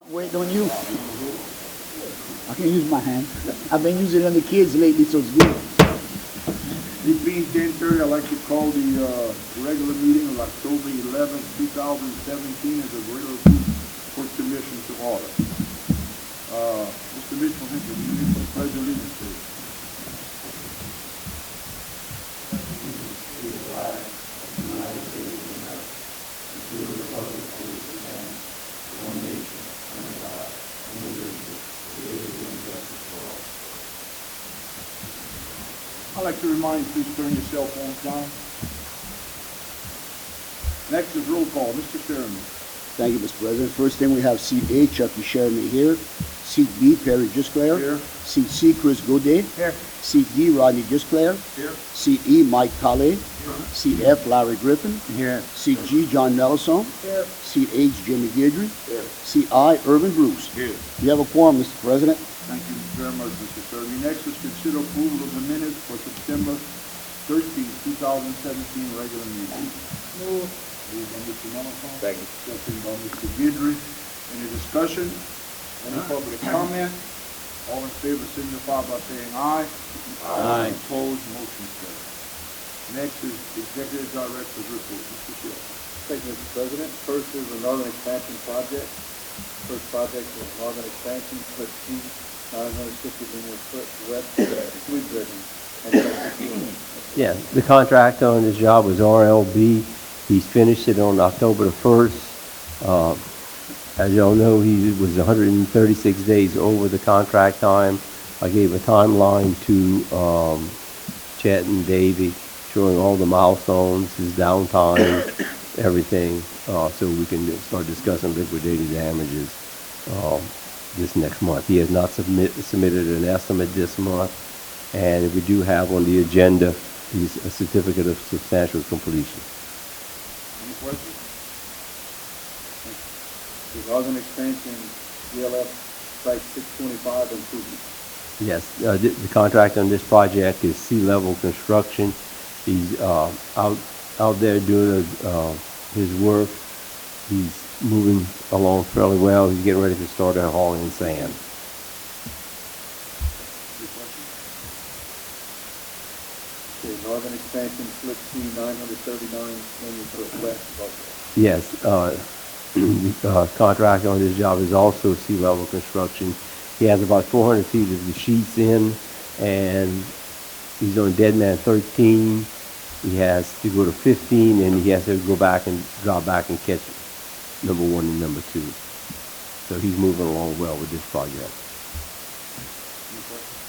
Waiting on you. I can use my hand. I've been using it on the kids lately, so it's good. It being 10:30, I'd like to call the regular meeting of October 11th, 2017 as a regular for commission to order. Mr. Mitchell Henry, will you lead the pledge of allegiance, please? I'd like to remind you, please turn your cell phones down. Next is roll call. Mr. Sherman. Thank you, Mr. President. First thing we have seat A, Chucky Sherman here. Seat B, Perry Gisclair. Here. Seat C, Chris Godet. Here. Seat D, Rodney Gisclair. Here. Seat E, Mike Calais. Seat F, Larry Griffin. Here. Seat G, John Nelson. Here. Seat H, Jimmy Guidry. Here. Seat I, Irvin Bruce. Here. You have a quorum, Mr. President. Thank you very much, Mr. Sherman. Next is consider approval of the minutes for September 13th, 2017 regular meeting. Moved by Mr. Nelson. Second. Second by Mr. Guidry. Any discussion? Any public comment? All in favor signify by saying aye. Aye. Opposed, motion carries. Next is Executive Director's report. Mr. Shields. Thank you, Mr. President. First is the Northern Expansion Project. First project is Northern Expansion, Split C, 950 linear foot west, sweet dredging. Yeah, the contract on this job was RLB. He's finished it on October the 1st. As y'all know, he was 136 days over the contract time. I gave a timeline to Chet and Davey, showing all the milestones, his downtime, everything, so we can start discussing liquidated damages this next month. He has not submitted an estimate this month, and we do have on the agenda is a certificate of substantial completion. Any questions? The Northern Expansion, GLF Site 625 improvement. Yes, the contract on this project is sea level construction. He's out there doing his work. He's moving along fairly well. He's getting ready to start hauling sand. Okay, Northern Expansion, Split C, 939 linear foot west. Yes, the contract on this job is also sea level construction. He has about 400 feet of the sheets in, and he's on dead man 13. He has to go to 15, and he has to go back and drop back and catch number 1 and number 2. So he's moving along well with this project. Any questions?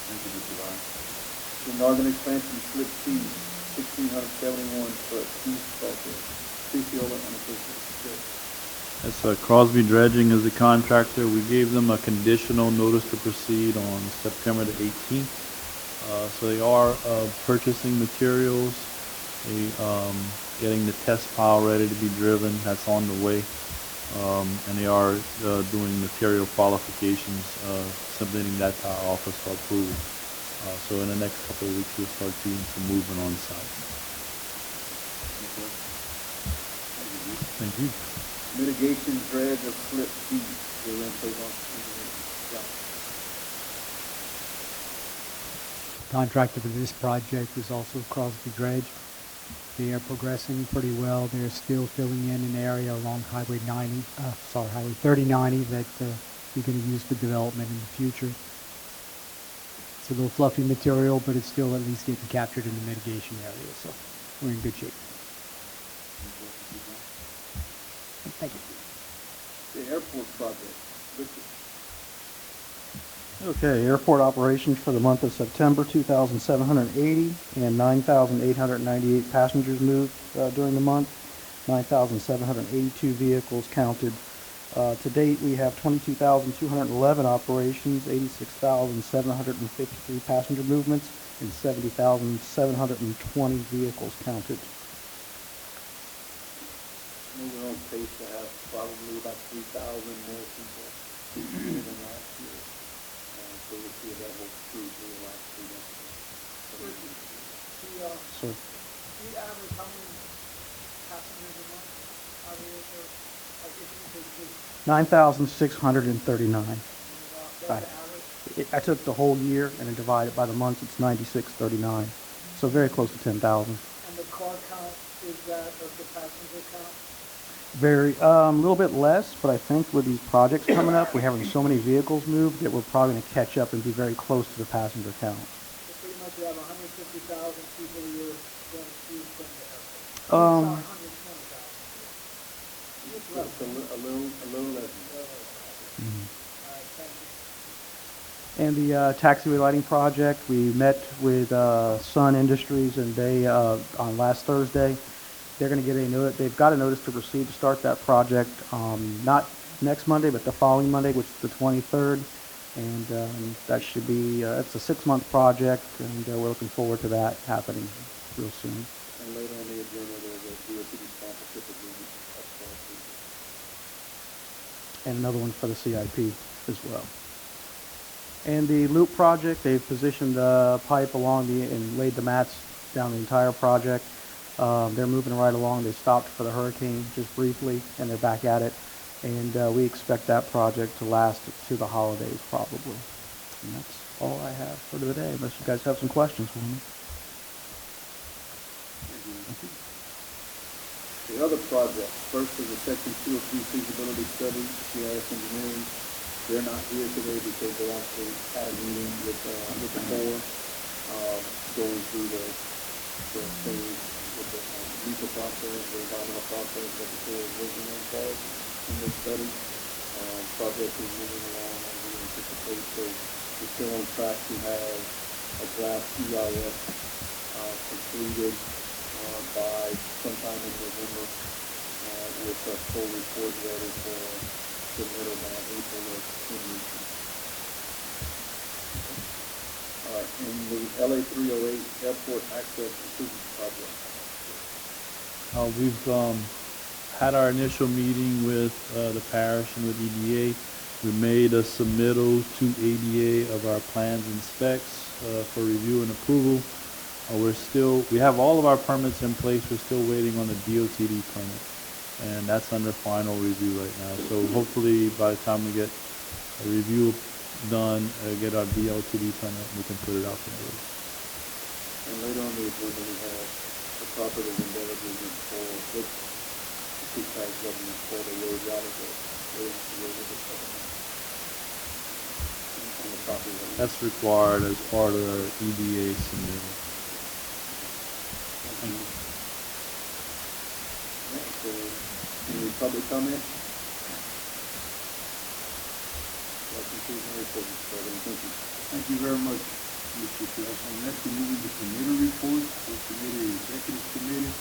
Thank you, Mr. Ryan. The Northern Expansion, Split C, 1,671 foot east of the Priciola and Official. That's Crosby Dredging is the contractor. We gave them a conditional notice to proceed on September the 18th. So they are purchasing materials, getting the test pile ready to be driven. That's on the way. And they are doing material qualifications, submitting that to our office for approval. So in the next couple of weeks, we'll start seeing some movement on site. Thank you. Mitigation dredge of Split D. They're in place on. Contractor for this project is also Crosby Dredge. They are progressing pretty well. They're still filling in an area along Highway 3090 that we're going to use for development in the future. It's a little fluffy material, but it's still at least getting captured in the mitigation area, so we're in good shape. Thank you. The airport project. Richard. Okay, airport operations for the month of September, 2,780 and 9,898 passengers moved during the month, 9,782 vehicles counted. To date, we have 22,211 operations, 86,753 passenger movements, and 70,720 vehicles counted. We're on pace to have probably about 3,000 more people than last year. So we'll see that whole cruise for the last 3 months. So, The average, how many passengers a month are there for, like, if you could just 9,639. I took the whole year and then divided by the months, it's 9639. So very close to 10,000. And the car count, is that of the passenger count? Very, a little bit less, but I think with these projects coming up, we're having so many vehicles moved that we're probably going to catch up and be very close to the passenger count. So pretty much you have 150,000 people a year going through from the airport. Um, Sorry, 120,000. It's less. Just a little less. All right, thank you. And the taxiway lighting project, we met with Sun Industries, and they, on last Thursday, they're going to get they've got a notice to proceed to start that project, not next Monday, but the following Monday, which is the 23rd. And that should be, it's a 6-month project, and we're looking forward to that happening real soon. And later on the agenda, there's a DOT sponsorship agreement. And another one for the CIP as well. And the loop project, they've positioned the pipe along and laid the mats down the entire project. They're moving right along. They stopped for the hurricane just briefly, and they're back at it. And we expect that project to last to the holidays probably. And that's all I have for today, unless you guys have some questions for me. The other project, first is the Section 203 feasibility study, CIS Engineering. They're not here today because they actually had a meeting with the board, going through the things with the legal process, the environmental process that the board is working on in this study. Project is moving along as we anticipate, so we're still on track to have a draft EIS completed by sometime in November, with a full report ready for submittal by April of 2018. In the LA 308 Airport Access Improvement Project. We've had our initial meeting with the parish and with EDA. We made a submittal to ADA of our plans and specs for review and approval. We have all of our permits in place. We're still waiting on the DOTD permit, and that's under final review right now. So hopefully by the time we get a review done, get our DOTD permit, we can put it out for the road. And later on the agenda, we have the property and debt agreement for which the Creekside government for the road route on the property. That's required as part of our EDA submittal. So, any public comment? That concludes my report, Mr. President. Thank you. Thank you very much, Mr. Kelso. Next, we move into committee reports. First committee, Executive Committee.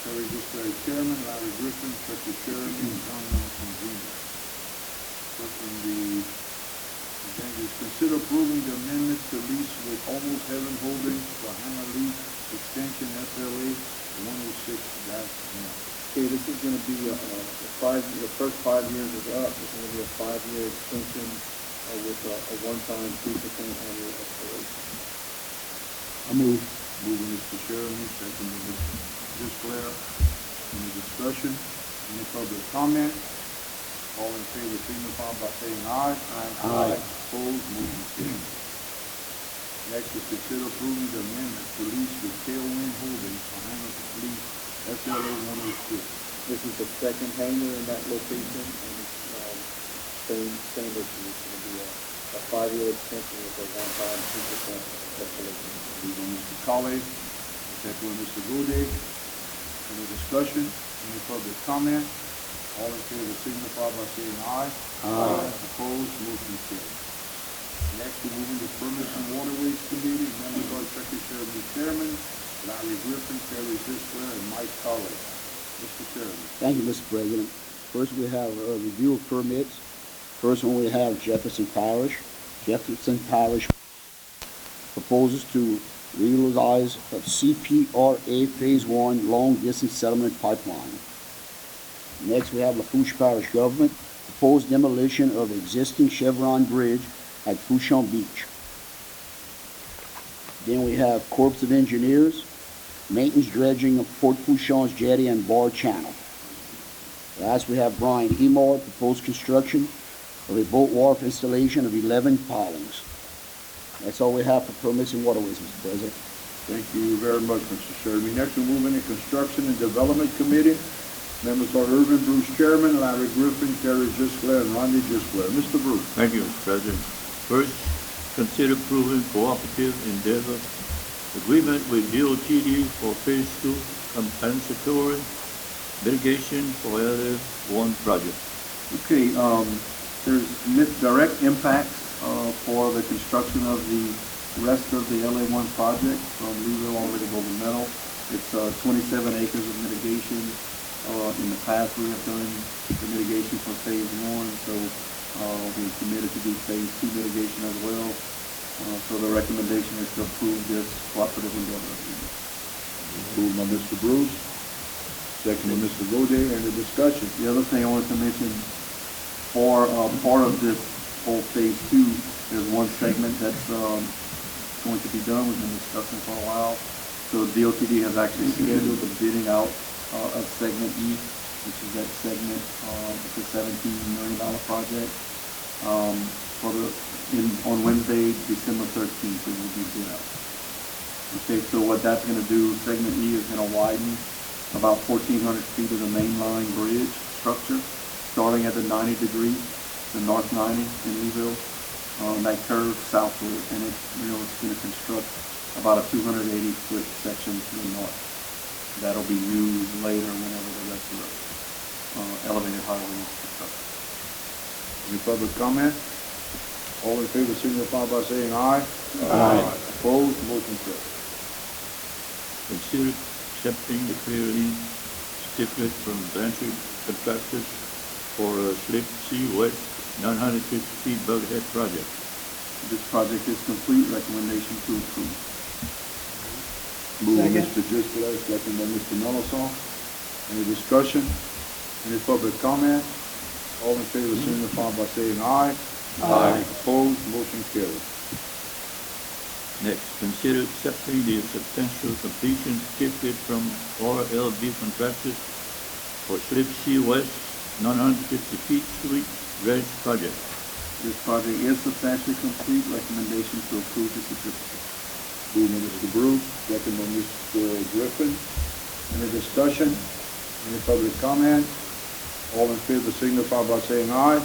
Terry Disbury Chairman, Larry Griffin, Secretary, and John Nelson Jr. First on the agenda is consider approving the amendment to lease with Almost Heaven Holdings for Hannah Lease Extension SLA 106-1. Okay, this is going to be the first 5 years is up. It's going to be a 5-year extension with a one-time 3% annual escalation. I move. Moving Mr. Sherman, second by Mr. Blair. Any discussion? Any public comment? All in favor, signify by saying aye. Aye. Opposed, motion carries. Next is consider approving the amendment to lease with Tailwind Holdings for Hannah Lease SLA 106. This is the second hangar in that location, and it's same issue. It's going to be a 5-year extension with a one-time 2% escalation. Moved by Mr. Colley, second by Mr. Gode. Any discussion? Any public comment? All in favor, signify by saying aye. Aye. Opposed, motion carries. Next, we move into Permits and Waterways Committee. Members are Secretary and Chairman, Larry Griffin, Terry Disler, and Mike Colley. Mr. Chairman. Thank you, Mr. President. First, we have a review of permits. First one, we have Jefferson Parish. Jefferson Parish proposes to realize a CPRA Phase 1 long-distance settlement pipeline. Next, we have Lafourche Parish Government, proposed demolition of existing Chevron Bridge at Fouchon Beach. Then we have Corps of Engineers, maintenance dredging of Port Fouchon's jetty and bar channel. Last, we have Brian Emore, proposed construction of a boat wharf installation of 11 pilings. That's all we have for permits and waterways, Mr. President. Thank you very much, Mr. Sherman. Next, we're moving to Construction and Development Committee. Members are Irvin Bruce Chairman, Larry Griffin, Terry Gisler, and Rodney Gisler. Mr. Bruce. Thank you, Mr. President. First, consider approving cooperative endeavor agreement with DOTD for Phase 2 compensatory mitigation for LF1 project. Okay, there's direct impacts for the construction of the rest of the LA1 project from Louisville all the way to Golden Meadow. It's 27 acres of mitigation. In the past, we have done the mitigation for Phase 1, so we're committed to do Phase 2 mitigation as well. So the recommendation is to approve this cooperative endeavor agreement. Moved by Mr. Bruce, second by Mr. Gode. Any discussion? The other thing I wanted to mention, for part of this whole Phase 2, there's one segment that's going to be done. We've been discussing for a while. So DOTD has actually scheduled the bidding out of segment E, which is that segment. It's a $17 million project. On Wednesday, December 13th, it will be bid out. Okay, so what that's going to do, segment E is going to widen about 1,400 feet of the mainline bridge structure, starting at the 90 degree, the North 90 in Louisville. That curve southward, and it's going to construct about a 280-foot section to the north. That'll be used later whenever the rest of the elevated highway is constructed. Any public comment? All in favor signify by saying aye. Aye. Opposed, motion carries. Consider accepting the clearing certificate from Blanchard Contractors for Slip C West 950 feet bulkhead project. This project is complete. Recommendation to approve. Moved by Mr. Gisler, second by Mr. Melanson. Any discussion? Any public comment? All in favor signify by saying aye. Aye. Opposed, motion carries. Next, consider accepting the substantial completion certificate from RLB Contractors for Slip C West 950 feet street dredge project. This project is substantially complete. Recommendation to approve the certificate. Moved by Mr. Bruce, second by Mr. Griffin. Any discussion? Any public comment? All in favor signify by saying aye.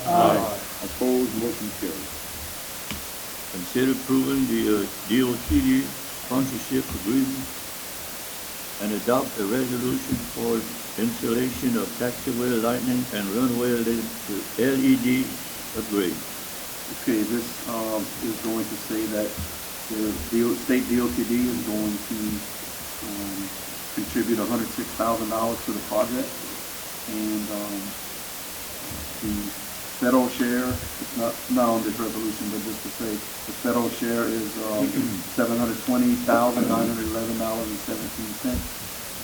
Aye. Opposed, motion carries. Consider approving the DOTD sponsorship agreement and adopt a resolution for installation of taxiway lighting and runway LED upgrade. Okay, this is going to say that the state DOTD is going to contribute $106,000 to the project, and the federal share, it's not on this resolution, but just to say, the federal share is $720,911.17.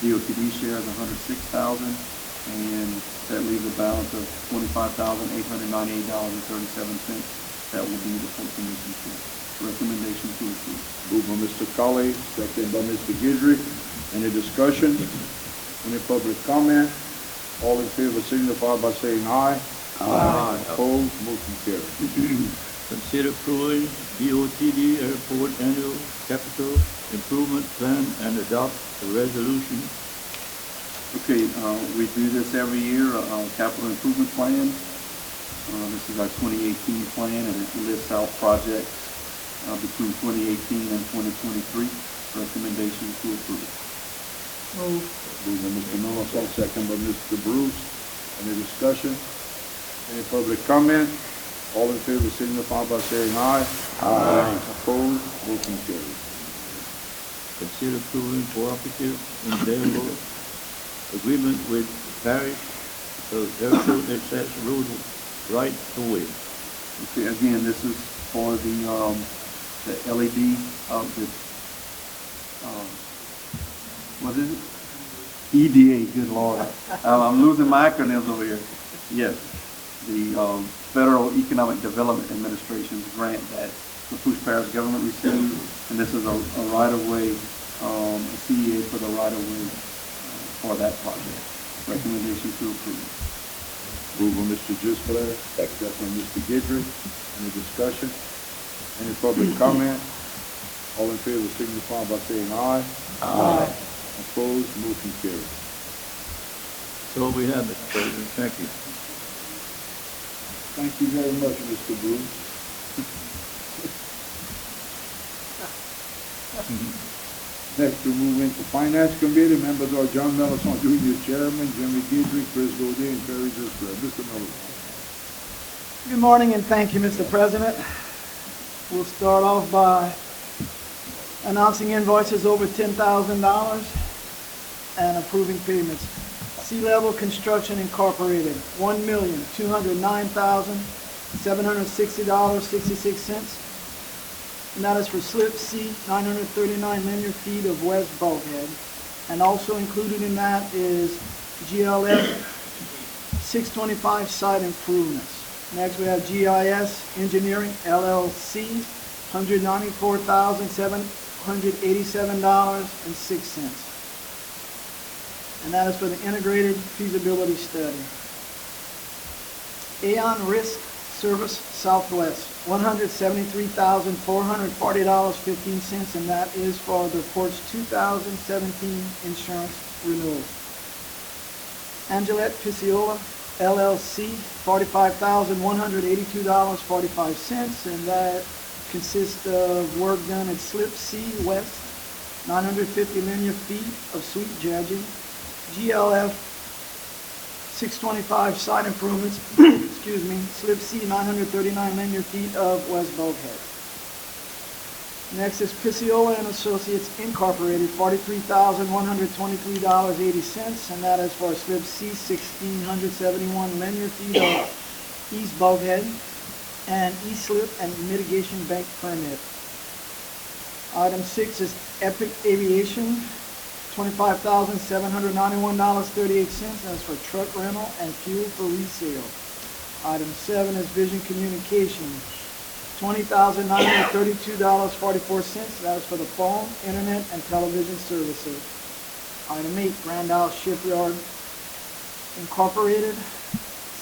DOTD share is $106,000, and that leaves a balance of $25,898.37. That will be the full commission share. Recommendation to approve. Moved by Mr. Colley, second by Mr. Guidry. Any discussion? Any public comment? All in favor signify by saying aye. Aye. Opposed, motion carries. Consider approving DOTD Airport Annual Capital Improvement Plan and adopt a resolution. Okay, we do this every year, capital improvement plan. This is our 2018 plan, and it lists out projects between 2018 and 2023. Recommendation to approve. Moved by Mr. Melanson, second by Mr. Bruce. Any discussion? Any public comment? All in favor signify by saying aye. Aye. Opposed, motion carries. Consider approving cooperative endeavor agreement with parish of Airfield Access Road right away. Okay, again, this is for the LED what is it? EDA, good Lord. I'm losing my acronyms over here. Yes, the Federal Economic Development Administration's grant that the Lafourche Parish government received, and this is a right-of-way, a CEA for the right-of-way for that project. So Recommendation to approve. Moved by Mr. Gisbeler, second by Mr. Guidry. Any discussion? Any public comment? All in favor signify by saying aye. Aye. Opposed, motion carries. So we have it, President. Thank you. Thank you very much, Mr. Bruce. Next, we move into Finance Committee. Members are John Mellison, Jr., Chairman, Jimmy Guidry, Chris Godet, and Terry Gisbeler. Mr. Mellison. Good morning and thank you, Mr. President. We'll start off by announcing invoices over $10,000 and approving payments. Sea Level Construction Incorporated, $1,209,760.66. And that is for slip C, 939 linear feet of west bulkhead. And also included in that is GLF 625 site improvements. Next we have GIS Engineering LLC, $194,787.06. And that is for the integrated feasibility study. Aon Risk Service Southwest, $173,440.15, and that is for the port's 2017 insurance renewal. Angelette Pisciola LLC, $45,182.45, and that consists of work done at Slip C West, 950 linear feet of sweep dredging, GLF 625 site improvements, excuse me, Slip C 939 linear feet of west bulkhead. Next is Pisciola and Associates Incorporated, $43,123.80, and that is for Slip C 1671 linear feet of east bulkhead and east slip and mitigation bank permit. Item 6 is Epic Aviation, $25,791.38, that's for truck rental and fuel for resale. Item 7 is Vision Communications, $20,932.44, that is for the phone, internet, and television services. Item 8, Grand Isle Shipyard Incorporated,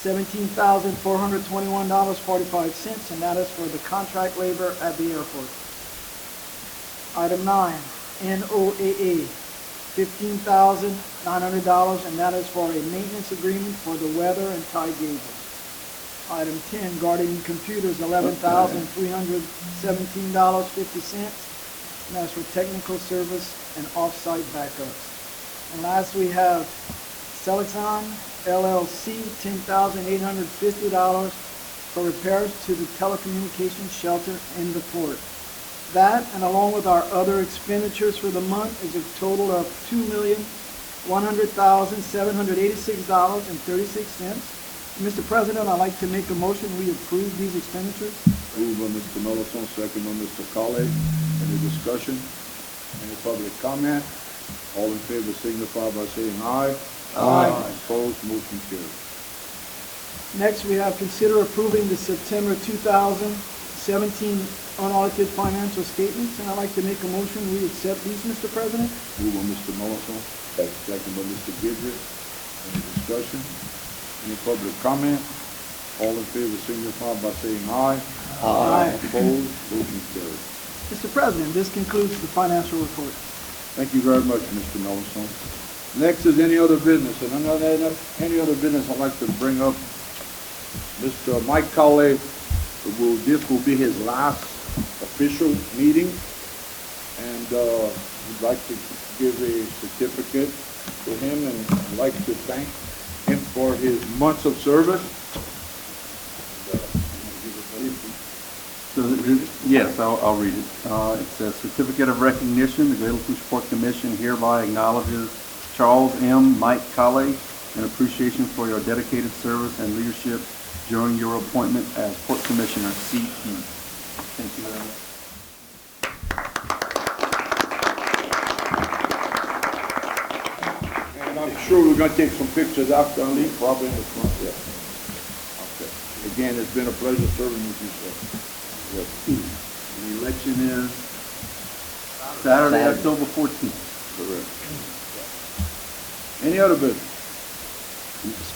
$17,421.45, and that is for the contract labor at the airport. Item 9, NOAA, $15,900, and that is for a maintenance agreement for the weather and tide gauges. Item 10, Guardian Computers, $11,317.50, and that's for technical service and off-site backups. And last we have Selexon LLC, $10,850 for repairs to the telecommunications shelter in the port. That, and along with our other expenditures for the month, is a total of $2,100,786.36. Mr. President, I'd like to make a motion we approve these expenditures. Moved by Mr. Mellison, second by Mr. Colley. Any discussion? Any public comment? All in favor signify by saying aye. Aye. Opposed, motion carries. Next, we have consider approving the September 2017 unaudited financial statements, and I'd like to make a motion we accept these, Mr. President. Moved by Mr. Mellison, second by Mr. Guidry. Any discussion? Any public comment? All in favor signify by saying aye. Aye. Opposed, motion carries. Mr. President, this concludes the financial report. Thank you very much, Mr. Mellison. Next is any other business, and any other business I'd like to bring up. Mr. Mike Colley, this will be his last official meeting, and we'd like to give a certificate to him, and I'd like to thank him for his months of service. Yes, I'll read it. It says, Certificate of Recognition. The Greater Lafourche Port Commission hereby acknowledges Charles M. Mike Colley in appreciation for your dedicated service and leadership during your appointment as Port Commissioner, CE. Thank you very much. And I'm sure we're going to take some pictures after I leave, probably in the front, yeah. Okay. Again, it's been a pleasure serving with you, sir. Yes. The election is Saturday, October 14th. Correct. Any other business?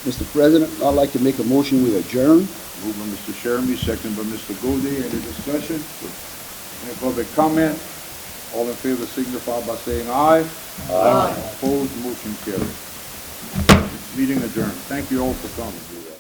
Mr. President, I'd like to make a motion we adjourn. Moved by Mr. Sherman, second by Mr. Gode. Any discussion? Any public comment? All in favor signify by saying aye. Aye. Opposed, motion carried. Meeting adjourned. Thank you all for coming.